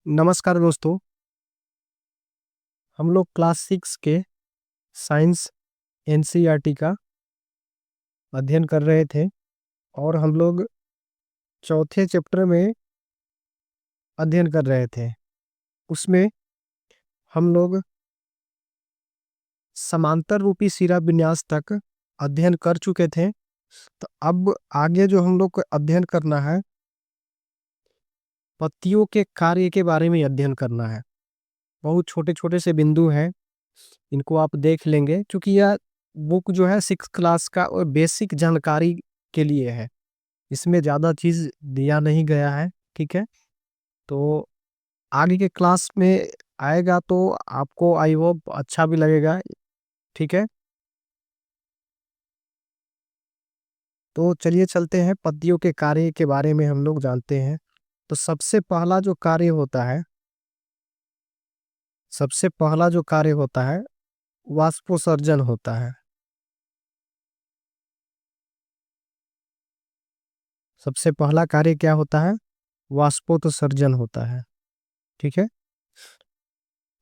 नमस्कार दोस्तों। हम लोग क्लास 6 के साइंस एनसीईआरटी का अध्ययन कर रहे थे और हम लोग चौथे चैप्टर में अध्ययन कर रहे थे। उसमें हम लोग समांतर रूपी शिरा विन्यास तक अध्ययन कर चुके थे। तो अब आगे जो हम लोग को अध्ययन करना है, पत्तियों के कार्य के बारे में अध्ययन करना है। बहुत छोटे छोटे से बिंदु हैं, इनको आप देख लेंगे क्योंकि यह बुक जो है 6 क्लास का और बेसिक जानकारी के लिए है। इसमें ज़्यादा चीज़ दिया नहीं गया है। ठीक है, तो आगे के क्लास में आएगा तो आपको आई होप अच्छा भी लगेगा। ठीक है, तो चलिए चलते हैं, पत्तियों के कार्य के बारे में हम लोग जानते हैं। तो सबसे पहला जो कार्य होता है वाष्पोत्सर्जन होता है। सबसे पहला कार्य क्या होता है? वाष्पोत्सर्जन होता है। ठीक है,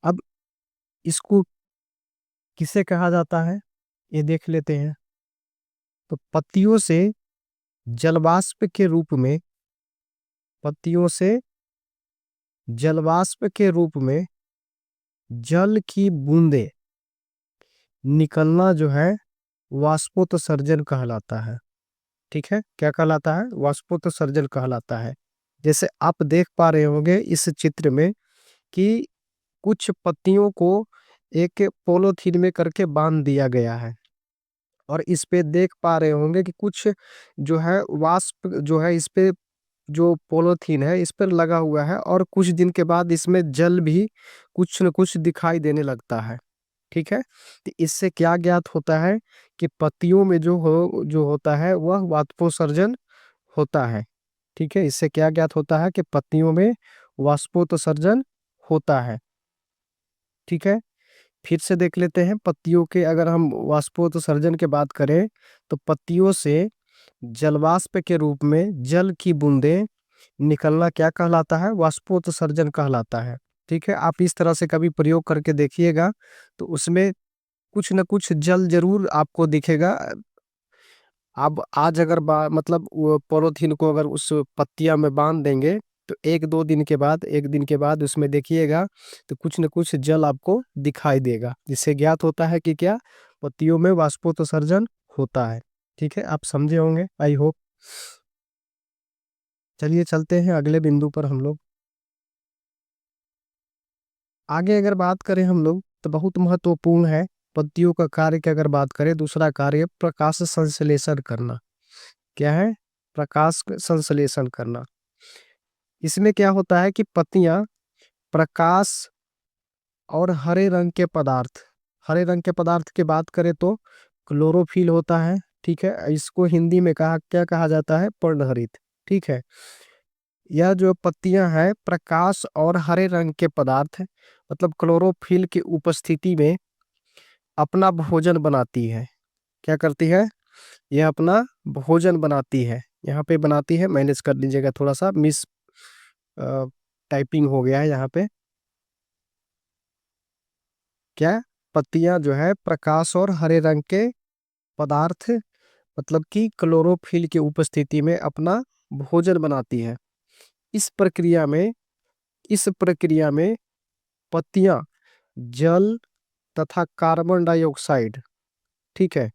अब इसको किसे कहा जाता है ये देख लेते हैं। तो जलवाष्प के रूप में पत्तियों से जलवाष्प के रूप में जल की बूंदें निकलना जो है वाष्पोत्सर्जन कहलाता है। ठीक है, क्या कहलाता है? वाष्पोत्सर्जन कहलाता है। जैसे आप देख पा रहे होंगे इस चित्र में कि कुछ पत्तियों को एक पॉलीथीन में करके बांध दिया गया है और इस पे देख पा रहे होंगे कि कुछ जो है वाष्प जो है इस पे जो पॉलीथीन है इस पर लगा हुआ है और कुछ दिन के बाद इसमें जल भी कुछ न कुछ दिखाई देने लगता है। ठीक है, तो इससे क्या ज्ञात होता है कि पत्तियों में जो होता है वह वाष्पोत्सर्जन होता है। ठीक है, इससे क्या ज्ञात होता है कि पत्तियों में वाष्पोत्सर्जन होता है। ठीक है, फिर से देख लेते हैं पत्तियों के, अगर हम वाष्पोत्सर्जन के बात करें तो पत्तियों से जलवाष्प के रूप में जल की बूंदें निकलना क्या कहलाता है? वाष्पोत्सर्जन कहलाता है। ठीक है, आप इस तरह से कभी प्रयोग करके देखिएगा तो उसमें कुछ न कुछ जल जरूर आपको दिखेगा। आप आज अगर मतलब वो पॉलीथीन को अगर उस पत्तियां में बांध देंगे तो एक दिन के बाद उसमें देखिएगा तो कुछ न कुछ जल आपको दिखाई देगा, जिससे ज्ञात होता है कि क्या पत्तियों में वाष्पोत्सर्जन होता है। ठीक है, आप समझे होंगे आई होप। चलिए चलते हैं अगले बिंदु पर। हम लोग आगे अगर बात करें हम लोग तो बहुत महत्वपूर्ण है पत्तियों का कार्य की। अगर बात करें दूसरा कार्य प्रकाश संश्लेषण करना। क्या है? प्रकाश संश्लेषण करना। इसमें क्या होता है कि पत्तियां प्रकाश और हरे रंग के पदार्थ की बात करें तो क्लोरोफिल होता है। ठीक है, इसको हिंदी में क्या कहा जाता है? पर्णहरित। ठीक है, यह जो पत्तियां हैं प्रकाश और हरे रंग के पदार्थ मतलब क्लोरोफिल की उपस्थिति में अपना भोजन बनाती है। क्या करती है? यह अपना भोजन बनाती है। यहाँ पे बनाती है, मैनेज कर लीजिएगा, थोड़ा सा मिस टाइपिंग हो गया है यहाँ पे। क्या? पत्तियां जो है प्रकाश और हरे रंग के पदार्थ मतलब कि क्लोरोफिल की उपस्थिति में अपना भोजन बनाती है। इस प्रक्रिया में इस प्रक्रिया में पत्तियां जल तथा कार्बन डाइऑक्साइड, ठीक है,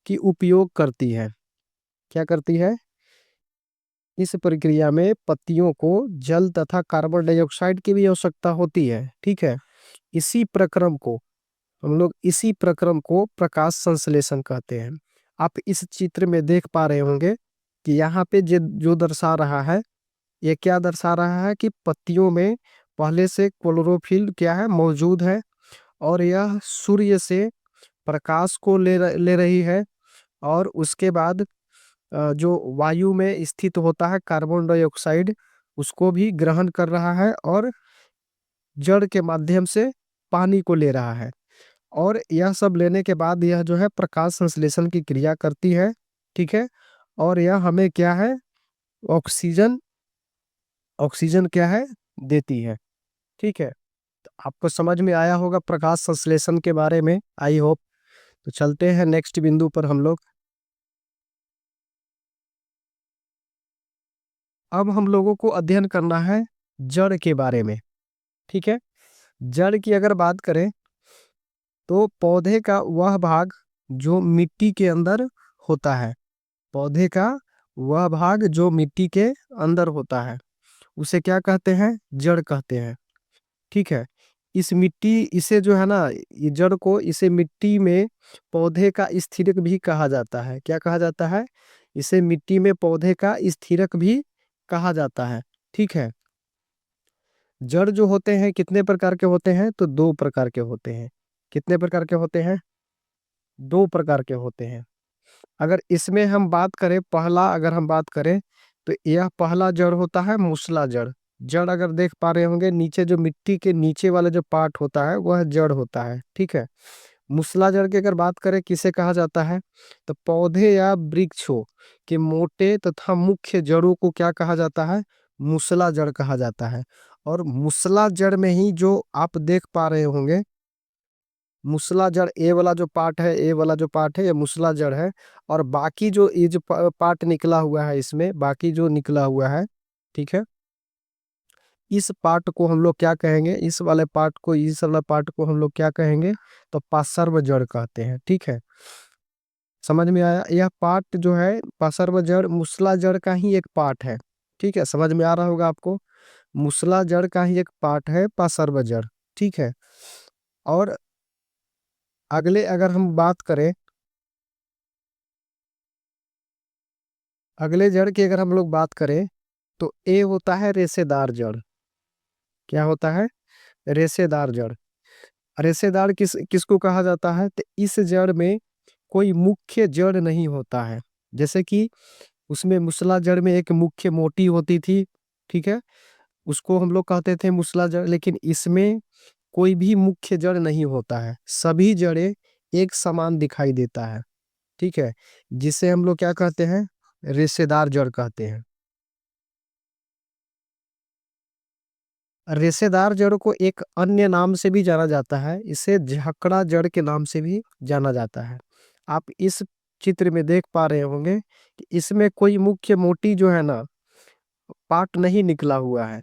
की उपयोग करती है। क्या करती है? इस प्रक्रिया में पत्तियों को जल तथा कार्बन डाइऑक्साइड की भी आवश्यकता होती है। ठीक है, इसी प्रक्रम को इसी प्रक्रम को प्रकाश संश्लेषण कहते हैं। आप इस चित्र में देख पा रहे होंगे कि यहाँ पे जो दर्शा रहा है, ये क्या दर्शा रहा है कि पत्तियों में पहले से क्लोरोफिल क्या है? मौजूद है और यह सूर्य से प्रकाश को ले रही है और उसके बाद जो वायु में स्थित होता है कार्बन डाइऑक्साइड उसको भी ग्रहण कर रहा है और जड़ के माध्यम से पानी को ले रहा है। और यह सब लेने के बाद यह जो है प्रकाश संश्लेषण की क्रिया करती है। ठीक है, और यह हमें क्या है? ऑक्सीजन ऑक्सीजन क्या है? देती है। ठीक है, तो आपको समझ में आया होगा प्रकाश संश्लेषण के बारे में, आई होप। तो चलते हैं नेक्स्ट बिंदु पर हम लोग। अब हम लोगों को अध्ययन करना है जड़ के बारे में। ठीक है, जड़ की अगर बात करें तो पौधे का वह भाग जो मिट्टी के अंदर होता है, पौधे का वह भाग जो मिट्टी के अंदर होता है उसे क्या कहते हैं? जड़ कहते हैं। ठीक है, इस मिट्टी इसे जो है ना, ये जड़ को, इसे मिट्टी में पौधे का स्थिरक भी कहा जाता है। क्या कहा जाता है? इसे मिट्टी में पौधे का स्थिरक भी कहा जाता है। ठीक है, जड़ जो होते हैं कितने प्रकार के होते हैं? तो दो प्रकार के होते हैं। कितने प्रकार के होते हैं? दो प्रकार के होते हैं। अगर इसमें हम बात करें, पहला अगर हम बात करें तो यह पहला जड़ होता है मूसला जड़। जड़ अगर देख पा रहे होंगे, नीचे जो मिट्टी के नीचे वाला जो पार्ट होता है वह जड़ होता है। ठीक है, मूसला जड़ की अगर बात करें किसे कहा जाता है, तो पौधे या वृक्षों के मोटे तथा मुख्य जड़ों को क्या कहा जाता है? मूसला जड़ कहा जाता है। और मूसला जड़ में ही जो आप देख पा रहे होंगे, मूसला जड़ ए वाला जो पार्ट है, ए वाला जो पार्ट है ये मूसला जड़ है। और बाकी जो ये जो पार्ट निकला हुआ है, इसमें बाकी जो निकला हुआ है, ठीक है, इस पार्ट को हम लोग क्या कहेंगे? इस वाले पार्ट को, इस वाला पार्ट को हम लोग क्या कहेंगे? तो पार्श्व जड़ कहते हैं। ठीक है, समझ में आया? यह पार्ट जो है पार्श्व जड़ मूसला जड़ का ही एक पार्ट है। ठीक है, समझ में आ रहा होगा आपको? मूसला जड़ का ही एक पार्ट है पार्श्व जड़। ठीक है, और अगले अगर हम बात करें, अगले जड़ की अगर हम लोग बात करें तो ए होता है रेशेदार जड़। क्या होता है? रेशेदार जड़। रेशेदार किसको कहा जाता है? तो इस जड़ में कोई मुख्य जड़ नहीं होता है। जैसे कि उसमें मूसला जड़ में एक मुख्य मोटी होती थी, ठीक है, उसको हम लोग कहते थे मूसला जड़। लेकिन इसमें कोई भी मुख्य जड़ नहीं होता है, सभी जड़ें एक समान दिखाई देता है। ठीक है, जिसे हम लोग क्या कहते हैं? रेशेदार जड़ कहते हैं। रेशेदार जड़ को एक अन्य नाम से भी जाना जाता है, इसे झकड़ा जड़ के नाम से भी जाना जाता है। आप इस चित्र में देख पा रहे होंगे कि इसमें कोई मुख्य मोटी जो है ना, पार्ट नहीं निकला हुआ है।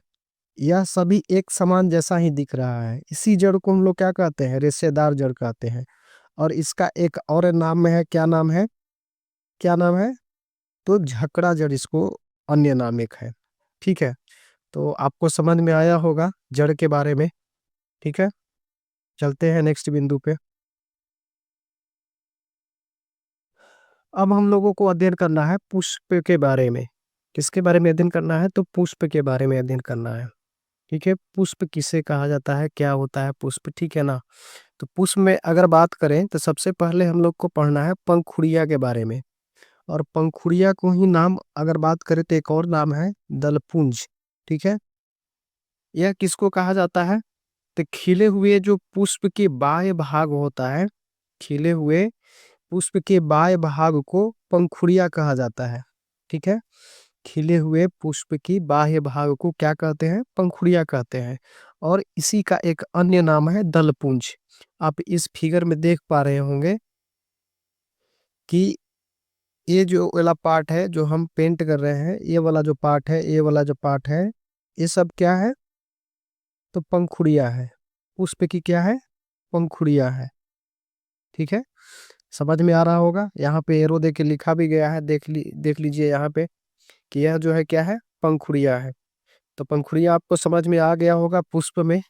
यह सभी एक समान जैसा ही दिख रहा है। इसी जड़ को हम लोग क्या कहते हैं? रेशेदार जड़ कहते हैं। और इसका एक और नाम में है, क्या नाम है? क्या नाम है? तो झकड़ा जड़ इसको अन्य नाम एक है। ठीक है, तो आपको समझ में आया होगा जड़ के बारे में। ठीक है, चलते हैं नेक्स्ट बिंदु पे। अब हम लोगों को अध्ययन करना है पुष्प के बारे में। किसके बारे में अध्ययन करना है? तो पुष्प के बारे में अध्ययन करना है। ठीक है, पुष्प किसे कहा जाता है, क्या होता है पुष्प? ठीक है ना, तो पुष्प में अगर बात करें तो सबसे पहले हम लोग को पढ़ना है पंखुड़िया के बारे में। और पंखुड़िया को ही नाम अगर बात करें तो एक और नाम है दलपुंज। ठीक है, यह किसको कहा जाता है? तो खिले हुए जो पुष्प के बाह्य भाग होता है, खिले हुए पुष्प के बाह्य भाग को पंखुड़िया कहा जाता है। ठीक है, खिले हुए पुष्प की बाह्य भाग को क्या कहते हैं? पंखुड़िया कहते हैं। और इसी का एक अन्य नाम है दलपुंज। आप इस फिगर में देख पा रहे होंगे कि ये जो वाला पार्ट है जो हम पेंट कर रहे हैं, ये वाला जो पार्ट है, ये वाला जो पार्ट है, ये सब क्या है? तो पंखुड़िया है। पुष्प की क्या है? पंखुड़िया है। ठीक है, समझ में आ रहा होगा? यहाँ पे एरो दे के लिखा भी गया है, देख लीजिए यहाँ पे कि यह जो है क्या है? पंखुड़िया है। तो पंखुड़िया आपको समझ में आ गया होगा पुष्प में।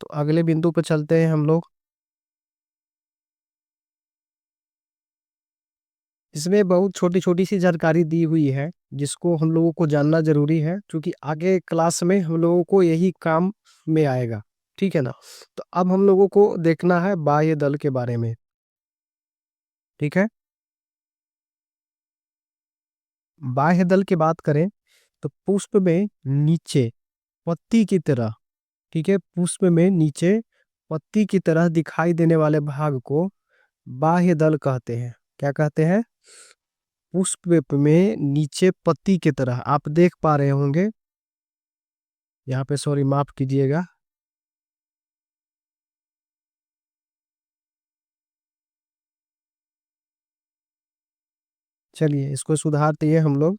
तो अगले बिंदु पर चलते हैं हम लोग। इसमें बहुत छोटी छोटी सी जानकारी दी हुई है जिसको हम लोगों को जानना जरूरी है, क्योंकि आगे क्लास में हम लोगों को यही काम में आएगा। ठीक है ना, तो अब हम लोगों को देखना है बाह्य दल के बारे में। ठीक है, बाह्य दल की बात करें तो पुष्प में नीचे पत्ती की तरह, ठीक है, पुष्प में नीचे पत्ती की तरह दिखाई देने वाले भाग को बाह्य दल कहते हैं। क्या कहते हैं? पुष्प में नीचे पत्ती की तरह आप देख पा रहे होंगे, यहाँ पे, सॉरी माफ कीजिएगा, चलिए इसको सुधारते हैं हम लोग।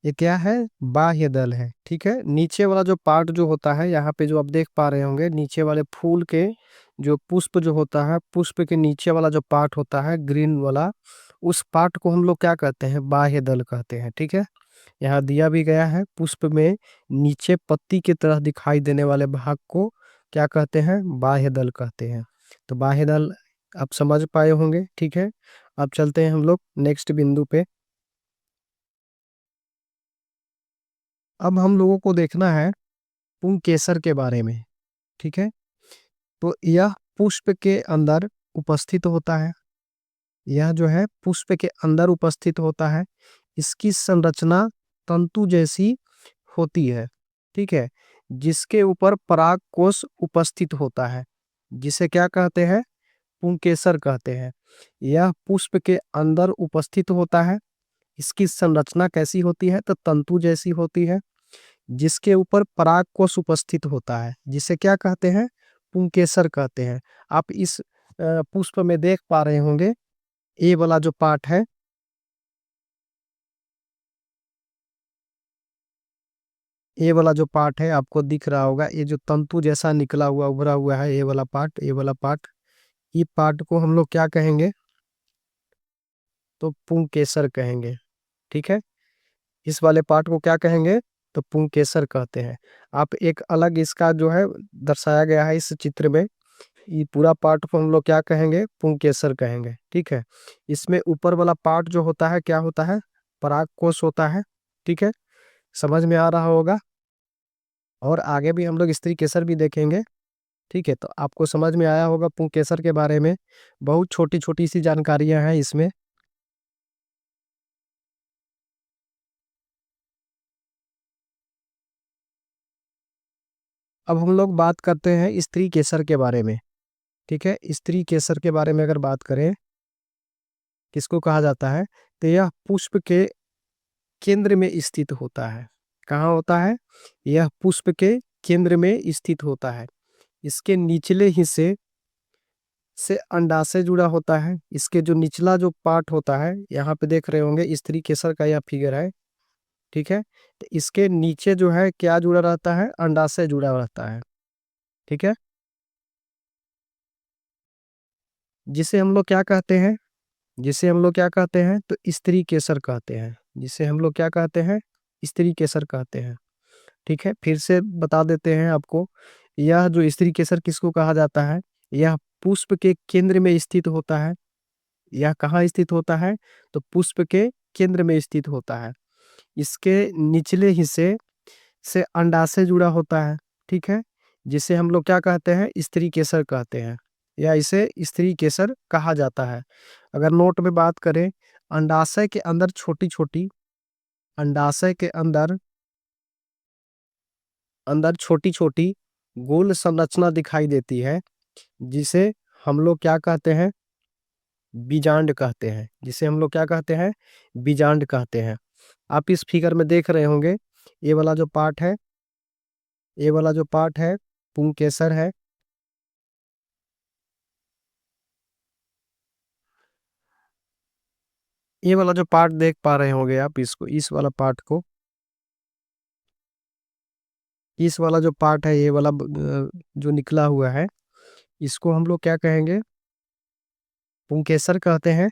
ये क्या है? बाह्य दल है। ठीक है, नीचे वाला जो पार्ट जो होता है, यहाँ पे जो आप देख पा रहे होंगे, नीचे वाले फूल के जो पुष्प जो होता है, पुष्प के नीचे वाला जो पार्ट होता है ग्रीन वाला, उस पार्ट को हम लोग क्या कहते हैं? बाह्य दल कहते हैं। ठीक है, यहाँ दिया भी गया है, पुष्प में नीचे पत्ती की तरह दिखाई देने वाले भाग को क्या कहते हैं? बाह्य दल कहते हैं। तो बाह्य दल आप समझ पाए होंगे। ठीक है, अब चलते हैं हम लोग नेक्स्ट बिंदु पे। अब हम लोगों को देखना है पुंकेसर के बारे में। ठीक है, तो यह पुष्प के अंदर उपस्थित होता है। यह जो है पुष्प के अंदर उपस्थित होता है। इसकी संरचना तंतु जैसी होती है। ठीक है, जिसके ऊपर पराग कोश उपस्थित होता है, जिसे क्या कहते हैं? पुंकेसर कहते हैं। यह पुष्प के अंदर उपस्थित होता है। इसकी संरचना कैसी होती है? तो तंतु जैसी होती है, जिसके ऊपर पराग कोश उपस्थित होता है, जिसे क्या कहते हैं? पुंकेसर कहते हैं। आप इस पुष्प में देख पा रहे होंगे, ये वाला जो पार्ट है, ये वाला जो पार्ट है आपको दिख रहा होगा, ये जो तंतु जैसा निकला हुआ उभरा हुआ है, ये वाला पार्ट, ये वाला पार्ट, ये पार्ट को हम लोग क्या कहेंगे? तो पुंकेसर कहेंगे। ठीक है, इस वाले पार्ट को क्या कहेंगे? तो पुंकेसर कहते हैं। आप एक अलग इसका जो है दर्शाया गया है इस चित्र में, ये पूरा पार्ट को हम लोग क्या कहेंगे? पुंकेसर कहेंगे। ठीक है, इसमें ऊपर वाला पार्ट जो होता है क्या होता है? परागकोश होता है। ठीक है, समझ में आ रहा होगा। और आगे भी हम लोग स्त्री केसर भी देखेंगे। ठीक है, तो आपको समझ में आया होगा पुंकेसर के बारे में। बहुत छोटी छोटी सी जानकारियां हैं इसमें। अब हम लोग बात करते हैं स्त्री केसर के बारे में। ठीक है, स्त्री केसर के बारे में अगर बात करें, किसको कहा जाता है? तो यह पुष्प के केंद्र में स्थित होता है। कहाँ होता है? यह पुष्प के केंद्र में स्थित होता है। इसके निचले हिस्से से अंडाशय जुड़ा होता है। इसके जो निचला जो पार्ट होता है, यहाँ पे देख रहे होंगे स्त्री केसर का यह फिगर है। ठीक है, तो इसके नीचे जो है क्या जुड़ा रहता है? अंडाशय जुड़ा रहता है। ठीक है, जिसे हम लोग क्या कहते हैं? जिसे हम लोग क्या कहते हैं? तो स्त्री केसर कहते हैं। जिसे हम लोग क्या कहते हैं? स्त्री केसर कहते हैं। ठीक है, फिर से बता देते हैं आपको, यह जो स्त्री केसर किसको कहा जाता है? यह पुष्प के केंद्र में स्थित होता है। यह कहाँ स्थित होता है? तो पुष्प के केंद्र में स्थित होता है। इसके निचले हिस्से से अंडाशय जुड़ा होता है। ठीक है, जिसे हम लोग क्या कहते हैं? स्त्री केसर कहते हैं, या इसे स्त्री केसर कहा जाता है। अगर नोट में बात करें, अंडाशय के अंदर छोटी छोटी, अंडाशय के अंदर अंदर छोटी छोटी गोल संरचना दिखाई देती है, जिसे हम लोग क्या कहते हैं? बीजांड कहते हैं। जिसे हम लोग क्या कहते हैं? बीजांड कहते हैं। आप इस फिगर में देख रहे होंगे, ये वाला जो पार्ट है, ये वाला जो पार्ट है पुंकेसर है। ये वाला जो पार्ट देख पा रहे होंगे आप, इसको, इस वाला पार्ट को, इस वाला जो पार्ट है, ये वाला जो निकला हुआ है, इसको हम लोग क्या कहेंगे? पुंकेसर कहते हैं।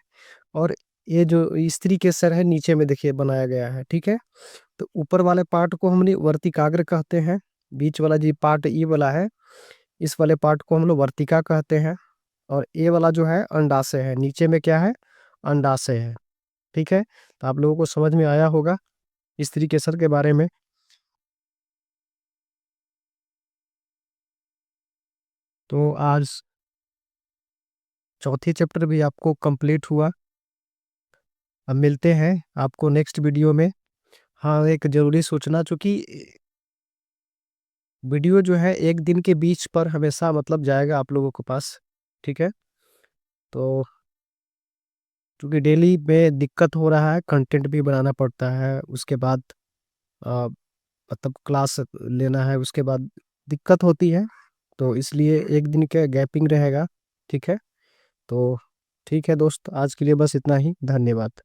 और ये जो स्त्री केसर है, नीचे में देखिए बनाया गया है। ठीक है, तो ऊपर वाले पार्ट को हमने वर्तिकाग्र कहते हैं। बीच वाला जो पार्ट ये वाला है, इस वाले पार्ट को हम लोग वर्तिका कहते हैं। और ये वाला जो है अंडाशय है, नीचे में क्या है? अंडाशय है। ठीक है, तो आप लोगों को समझ में आया होगा स्त्री केसर के बारे में। तो आज चौथी चैप्टर भी आपको कंप्लीट हुआ। अब मिलते हैं आपको नेक्स्ट वीडियो में। हाँ, एक जरूरी सूचना, चूंकि वीडियो जो है एक दिन के बीच पर हमेशा मतलब जाएगा आप लोगों के पास। ठीक है, तो क्योंकि डेली में दिक्कत हो रहा है, कंटेंट भी बनाना पड़ता है, उसके बाद अ, मतलब क्लास लेना है, उसके बाद दिक्कत होती है, तो इसलिए एक दिन का गैपिंग रहेगा। ठीक है, तो ठीक है दोस्त, आज के लिए बस इतना ही। धन्यवाद।